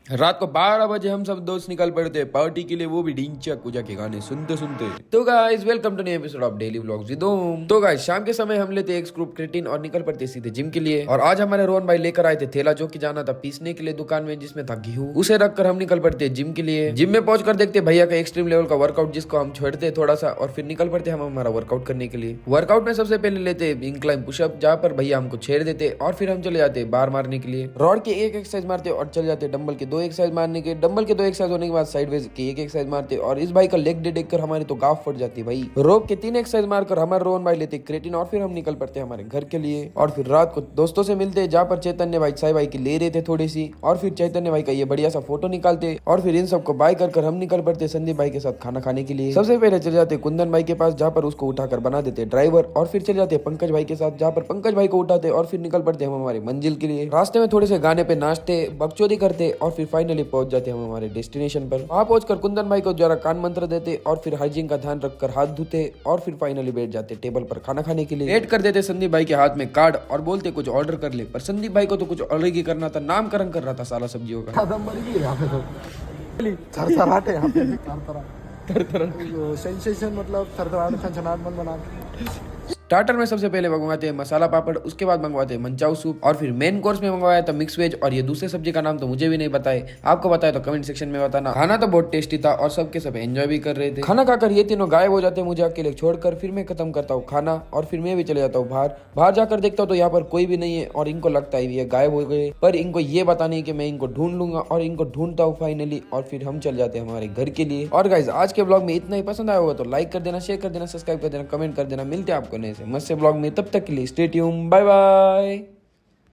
रात को 12 बजे हम सब दोस्त निकल पड़ते हैं पार्टी के लिए, वो भी ढिंचक पूजा के गाने सुनते सुनते। तो guys welcome to new episode of daily vlogs with Om. तो गाइस शाम के समय हम लेते एक स्कूप क्रेटिन और निकल पड़ते सीधे जिम के लिए। और आज हमारे रोहन भाई लेकर आए थे थैला जो कि जाना था पीसने के लिए दुकान में, जिसमें था गेहूं। उसे रखकर हम निकल पड़ते जिम के लिए। जिम में पहुंचकर देखते भैया का एक्सट्रीम लेवल का वर्कआउट, जिसको हम छोड़ते थोड़ा सा और फिर निकल पड़ते हम हमारा वर्कआउट करने के लिए। वर्कआउट में सबसे पहले लेते इंक्लाइन पुशअप, जहाँ पर भैया हमको छेड़ देते और फिर हम चले जाते बार मारने के लिए। रॉड के एक एक्सरसाइज मारते और चले जाते डंबल के 2 एक्सरसाइज मारने के। डंबल के 2 एक्सरसाइज होने के बाद साइडवेज की 1 एक्सरसाइज मारते और इस भाई का लेग डे देखकर हमारी तो गाफ फट जाती है भाई। रोप के 3 एक्सरसाइज मारकर हमारे रोहन भाई लेते क्रेटिन और फिर हम निकल पड़ते हमारे घर के लिए। और फिर रात को दोस्तों से मिलते जहाँ पर चैतन्य भाई साई भाई की ले रहे थे थोड़ी सी, और फिर चैतन्य भाई का ये बढ़िया सा फोटो निकालते और फिर इन सबको बाय कर हम निकल पड़ते संदीप भाई के साथ खाना खाने के लिए। सबसे पहले चले जाते कुंदन भाई के पास, जहाँ पर उसको उठाकर बना देते ड्राइवर, और फिर चले जाते पंकज भाई के साथ, जहाँ पर पंकज भाई को उठाते और फिर निकल पड़ते हम हमारी मंजिल के लिए। रास्ते में थोड़े से गाने पे नाचते, बकचोदी करते और फिर फाइनली पहुंच जाते हम हमारे डेस्टिनेशन पर। वहां पहुंचकर कुंदन भाई को जरा कान मंत्र देते और फिर हाइजीन का ध्यान रखकर हाथ धोते और फिर फाइनली बैठ जाते टेबल पर खाना खाने के लिए। ऐड कर देते संदीप भाई के हाथ में कार्ड और बोलते कुछ ऑर्डर कर ले, पर संदीप भाई को तो कुछ अलग ही करना था, नामकरण कर रहा था साला सब्जियों का। थरथराहट है यहाँ पे, थरथरा सेंसेशन मतलब थरथराहट छनछनाहट मन बना। स्टार्टर में सबसे पहले मंगवाते हैं मसाला पापड़, उसके बाद मंगवाते हैं मंचाऊ सूप, और फिर मेन कोर्स में मंगवाया था मिक्स वेज, और ये दूसरे सब्जी का नाम तो मुझे भी नहीं बताए, आपको बताया तो कमेंट सेक्शन में बताना। खाना तो बहुत टेस्टी था और सबके सब एंजॉय भी कर रहे थे। खाना खाकर ये तीनों गायब हो जाते हैं मुझे अकेले छोड़कर। फिर मैं खत्म करता हूँ खाना और फिर मैं भी चले जाता हूँ बाहर जाकर देखता हूँ तो यहाँ पर कोई भी नहीं है और इनको लगता है ये गायब हो गए, पर इनको ये पता नहीं कि मैं इनको ढूंढ लूंगा और इनको ढूंढता हूँ फाइनली, और फिर हम चल जाते हैं हमारे घर के लिए। और गाइस आज के ब्लॉग में इतना ही, पसंद आया होगा तो लाइक कर देना, शेयर कर देना, सब्सक्राइब कर देना, कमेंट कर देना। मिलते हैं आपको नए से मस्त से ब्लॉग में, तब तक के लिए स्टे ट्यून्ड, बाय बाय।